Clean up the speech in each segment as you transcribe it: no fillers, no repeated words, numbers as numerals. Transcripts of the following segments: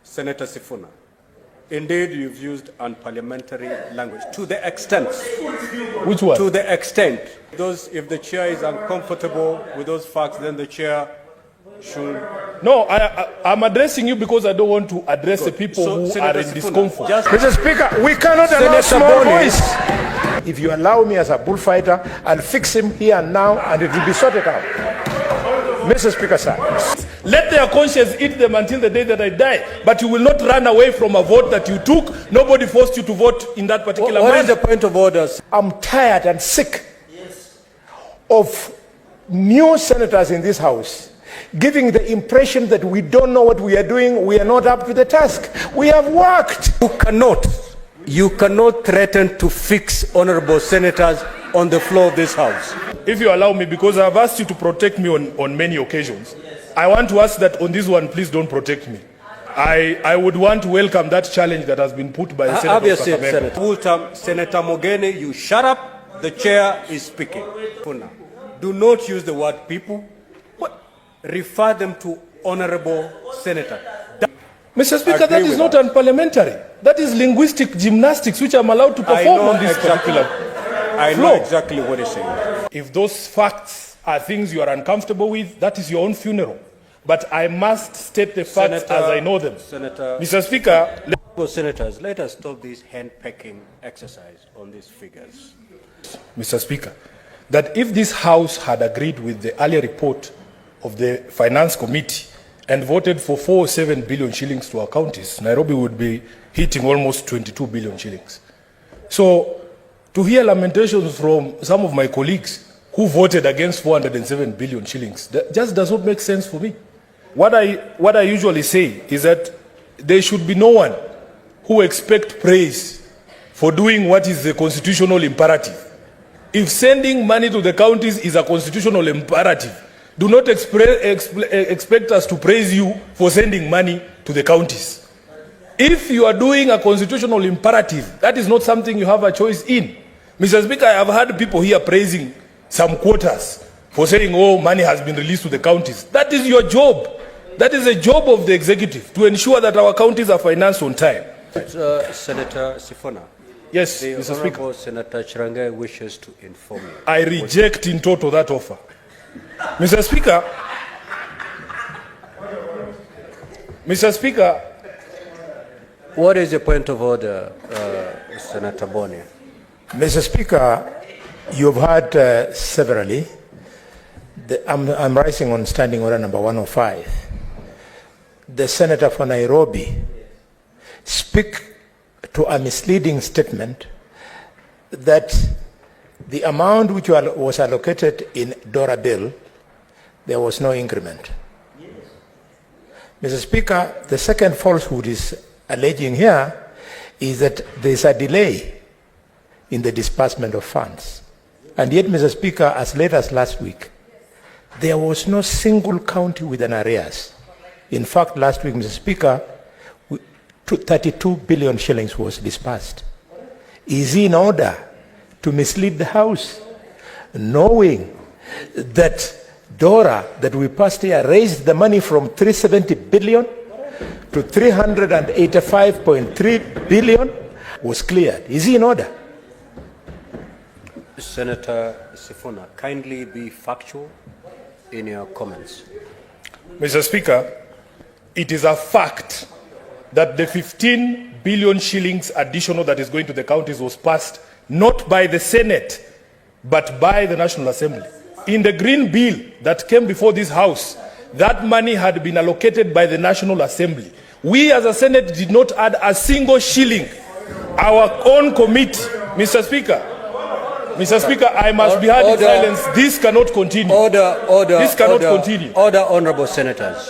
Senator Sifuna, indeed you've used unparliamentary language to the extent. Which one? To the extent. If the chair is uncomfortable with those facts, then the chair should... No, I'm addressing you because I don't want to address the people who Senator are in Sifuna, discomfort. Mr. Speaker, we cannot allow small voice. If you allow me as a bullfighter, I'll fix him here and now and it will be sorted out. Mr. Speaker, sir. Let their conscience eat them until the day that I die. But you will not run away from a vote that you took. Nobody forced you to vote in that particular What is the point of orders? I'm tired and sick of new senators in this house giving the impression that we don't know what we are doing, we are not up to the task. We have worked. You cannot threaten to fix honorable senators on the floor of this house. If you allow me, because I've asked you to protect me on many occasions, I want to ask that on this one, please don't protect me. I would want to welcome that challenge that has been put by the Senator of Kakamega. Senator Mogeni, you shut up. The chair is speaking. Do not use the word people. Refer them to honorable senator. Mr. Speaker, that is not unparliamentary. That is linguistic gymnastics which I'm allowed to perform on this particular floor. I know exactly what he's saying. If those facts are things you are uncomfortable with, that is your own funeral. But I must state the facts as I know them. Mr. Speaker, senators, let us stop this hand-pecking exercise on these figures. Mr. Speaker, that if this House had agreed with the earlier report of the Finance Committee and voted for 407 billion shillings to our counties, Nairobi would be hitting almost 22 billion shillings. So, to hear lamentations from some of my colleagues who voted against 407 billion shillings, that just does not make sense for me. What I usually say is that there should be no one who expects praise for doing what is the constitutional imperative. If sending money to the counties is a constitutional imperative, do not expect us to praise you for sending money to the counties. If you are doing a constitutional imperative, that is not something you have a choice in. Mr. Speaker, I have heard people here praising some quotas for saying, oh, money has been released to the counties. That is your job. That is a job of the executive to ensure that our counties are financed on time. Senator Sifuna. Yes, the Mr. Speaker. Senator Chirange wishes to inform you. I reject in total that offer. Mr. Speaker, what is the point of order, Senator Boni? Mr. Speaker, you've heard severally. I'm rising on standing order number 105. The Senator for Nairobi speak to a misleading statement that the amount which was allocated in Dora bill, there was no increment. Mr. Speaker, the second falsehood is alleging here is that there is a delay in the disbursement of funds. And yet, Mr. Speaker, as late as last week, there was no single county with an arrears. In fact, last week, Mr. Speaker, 32 billion shillings was disbursed. Is he in order to mislead the House, knowing that Dora, that we passed here, raised the money from 370 billion to 385.3 billion, was cleared? Is he in order? Senator Sifuna, kindly be factual in your comments. Mr. Speaker, it is a fact that the 15 billion shillings additional that is going to the counties was passed not by the Senate, but by the National Assembly. In the Green Bill that came before this House, that money had been allocated by the National Assembly. We as a Senate did not add a single shilling. Our own committee, Mr. Speaker, I must be heard in silence. This cannot continue. This cannot continue. Order, honorable senators.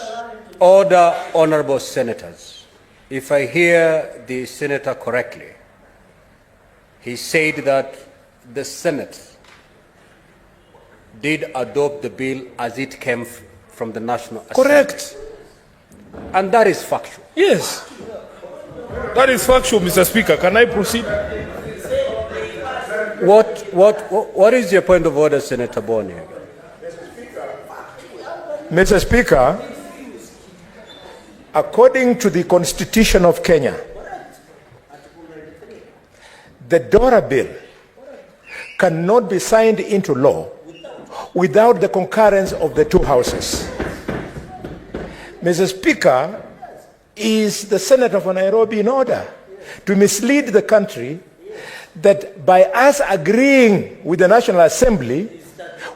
Order, honorable senators. If I hear the senator correctly, he said that the Senate did adopt the bill as it came from the National Assembly. Correct. And that is factual. Yes. That is factual, Mr. Speaker. Can I proceed? What is your point of order, Senator Boni? Mr. Speaker, According to the Constitution of Kenya, the DORA bill cannot be signed into law without the concurrence of the two houses. Mr. Speaker, is the Senator for Nairobi in order to mislead the country that by us agreeing with the National Assembly,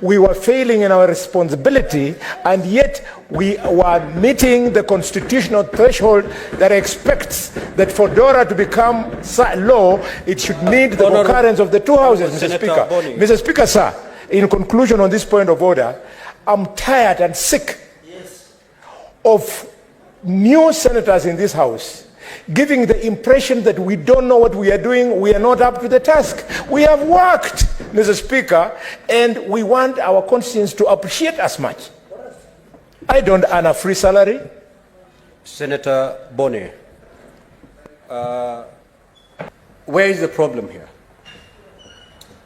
we were failing in our responsibility, and yet we were meeting the constitutional threshold that expects that for DORA to become law, it should need the concurrence of the two houses, Mr. Speaker. Mr. Speaker, sir, in conclusion on this point of order, I'm tired and sick of new senators in this house giving the impression that we don't know what we are doing, we are not up to the task. We have worked, Mr. Speaker, and we want our constituents to appreciate us much. I don't earn a free salary. Senator Boni, where is the problem here?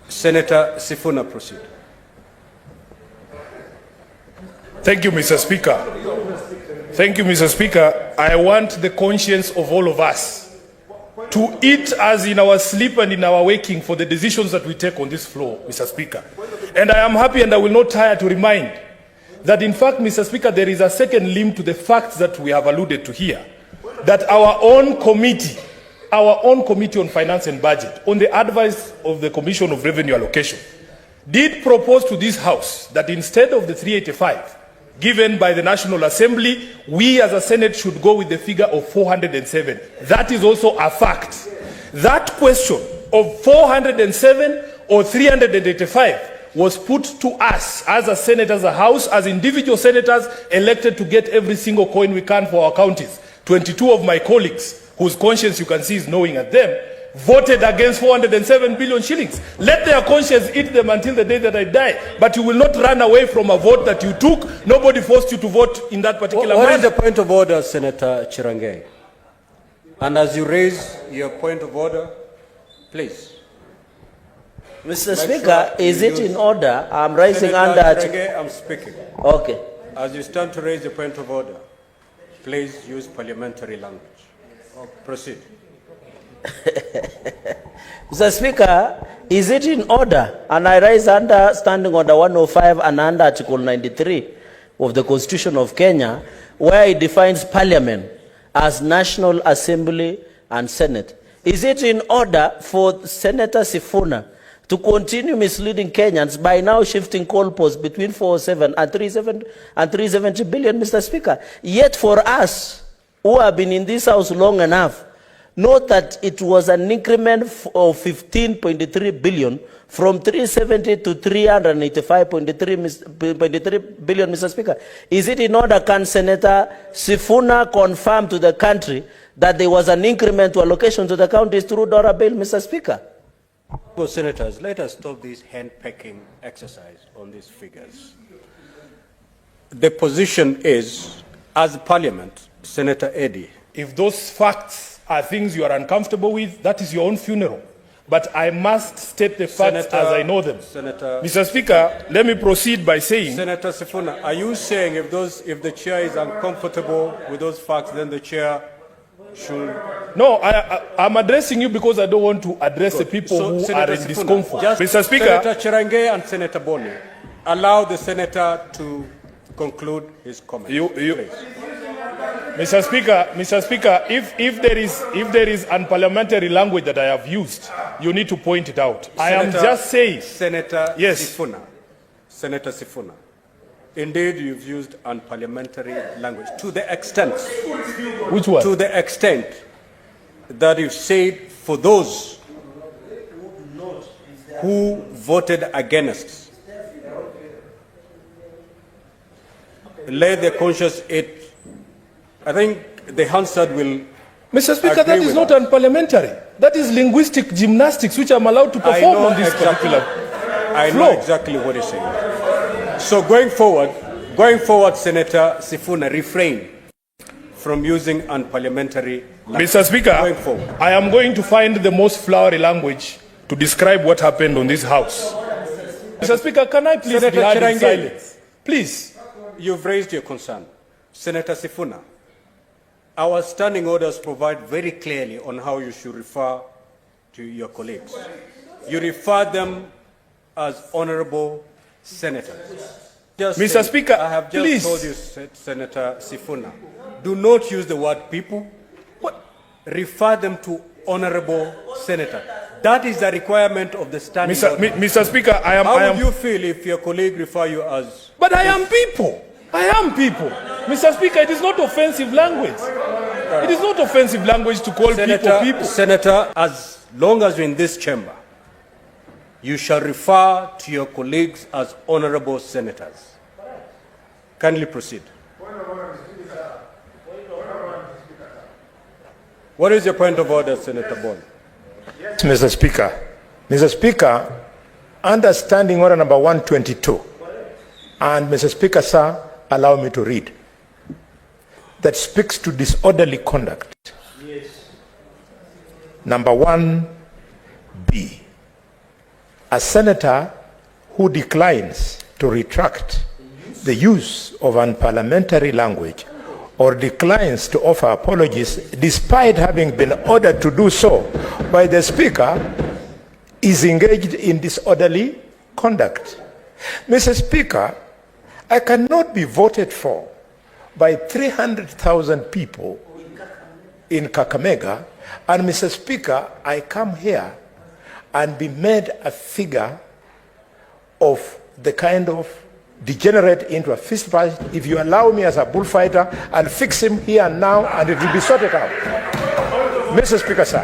Senator Sifuna, proceed. Thank you, Mr. Speaker. Thank you, Mr. Speaker. I want the conscience of all of us to eat us in our sleep and in our waking for the decisions that we take on this floor, Mr. Speaker. And I am happy and I will not tire to remind that, in fact, Mr. Speaker, there is a second limb to the facts that we have alluded to here, that our own committee on finance and budget, on the advice of the Commission of Revenue Allocation, did propose to this House that instead of the 385 given by the National Assembly, we as a Senate should go with the figure of 407. That is also a fact. That question of 407 or 385 was put to us as a Senate, as a House, as individual senators elected to get every single coin we can for our counties. 22 of my colleagues, whose conscience you can see is knowing at them, voted against 407 billion shillings. Let their conscience eat them until the day that I die. But you will not run away from a vote that you took. Nobody forced you to vote in that particular manner. What is the point of order, Senator Chirange? And as you raise your point of order, please. Mr. Speaker, is it in order? I'm raising Senator under... Chirange, I'm speaking. Okay. As you stand to raise your point of order, please use parliamentary language. Proceed. Mr. Speaker, is it in order? And I rise under Standing Order 105 and under Article 93 of the Constitution of Kenya, where it defines Parliament as National Assembly and Senate. Is it in order for Senator Sifuna to continue misleading Kenyans by now shifting goalposts between 407 and 370 billion, Mr. Speaker? Yet for us, who have been in this house long enough, note that it was an increment of 15.3 billion from 370 to 385.3 billion, Mr. Speaker. Is it in order, can Senator Sifuna confirm to the country that there was an increment to allocation to the counties through DORA bill, Mr. Speaker? Well, senators, let us stop this hand-pecking exercise on these figures. The position is, as Parliament, Senator Eddy, If those facts are things you are uncomfortable with, that is your own funeral. But I must state the facts as I know them. Mr. Speaker, let me proceed by saying... Senator Sifuna, are you saying if the chair is uncomfortable with those facts, then the chair should... No, I'm addressing you because I don't want to address the people who Senator are in Sifuna, discomfort. just Mr. Speaker... Senator Chirange and Senator Boni, allow the senator to conclude his comments. Please. Mr. Speaker, if there is unparliamentary language that I have used, you need to point it out. I am just saying. Senator Yes. Senator Sifuna, indeed you've used unparliamentary language to the extent. Which one? To the extent that you've said for those who voted against, let their conscience eat. I think the Hansard will... Mr. Speaker, that is not unparliamentary. That is linguistic gymnastics which I'm allowed to perform on this particular I know exactly what he's saying. So going forward, Senator Sifuna, refrain from using unparliamentary language. Mr. Speaker, going forward. I am going to find the most flowery language to describe what happened on this house. Mr. Speaker, can I please Senator be heard in Chirange. silence? Please. You've raised your concern. Senator Sifuna, Our standing orders provide very clearly on how you should refer to your colleagues. You refer them as honorable senators. Mr. Speaker, I have just please. told you, Senator Sifuna, do not use the word people. Refer them to honorable senator. That is the requirement of the standing order. Mr. Speaker, How would you feel if your colleague refer you as... But I am people. I am people. Mr. Speaker, it is not offensive language. It is not offensive language to call people. Senator, as long as you're in this chamber, you shall refer to your colleagues as honorable senators. Kindly proceed. What is your point of order, Senator Bond? Mr. Speaker. Mr. Speaker, understanding order number 122, and Mr. Speaker, sir, allow me to read, that speaks to disorderly conduct. Yes. Number 1B, a senator who declines to retract the use of unparliamentary language or declines to offer apologies despite having been ordered to do so by the Speaker is engaged in disorderly conduct. Mr. Speaker, I cannot be voted for by 300,000 people in Kakamega, and Mr. Speaker, I come here and be made a figure of the kind of degenerate into a fist fight. If you allow me as a bullfighter, I'll fix him here and now, and it will be sorted out. Mr. Speaker, sir.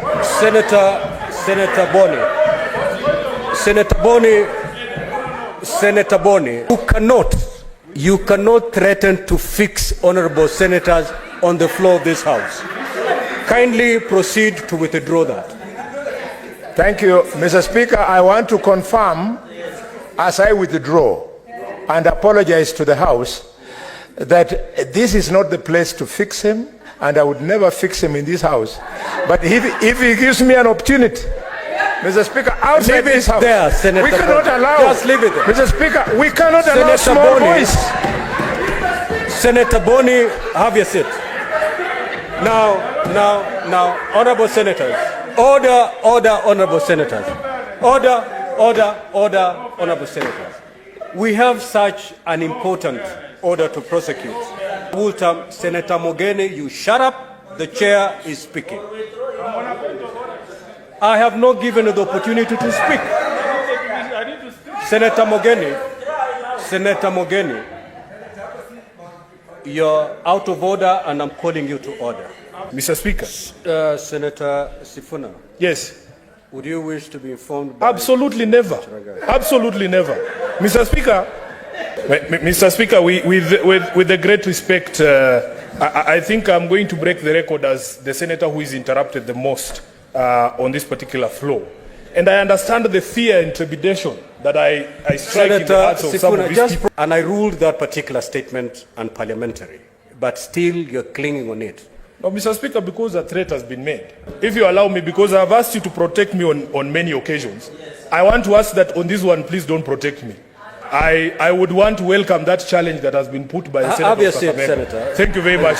Senator Boni, you cannot threaten to fix honorable senators on the floor of this House. Kindly proceed to withdraw that. Thank you, Mr. Speaker. I want to confirm, as I withdraw and apologize to the House, that this is not the place to fix him, and I would never fix him in this House. But if he gives me an opportunity, Mr. Speaker, outside leave this it House, there, Senator we cannot Boni. allow. Just leave it there. Mr. Speaker, we cannot allow Senator small Boni. voice. Senator Boni, have your seat. Now, honorable senators. Order, honorable senators. Order, honorable senators. We have such an important order to prosecute. Senator Mogeni, you shut up. The chair is speaking. I have not given you the opportunity to speak. Senator Mogeni, you're out of order, and I'm calling you to order. Mr. Speaker. Senator Sifuna. Yes. Would you wish to be informed? By Absolutely never. Absolutely never. Mr. Speaker, with the great respect, I think I'm going to break the record as the senator who is interrupted the most on this particular floor. And I understand the fear and trepidation that I strike in the hearts of some of these people. And I ruled that particular statement unparliamentary, but still you're clinging on it. No, Mr. Speaker, because a threat has been made. If you allow me, because I've asked you to protect me on many occasions, I want to ask that on this one, please don't protect me. I would want to welcome that challenge that has been put by the Senator. Senator. Thank you very much.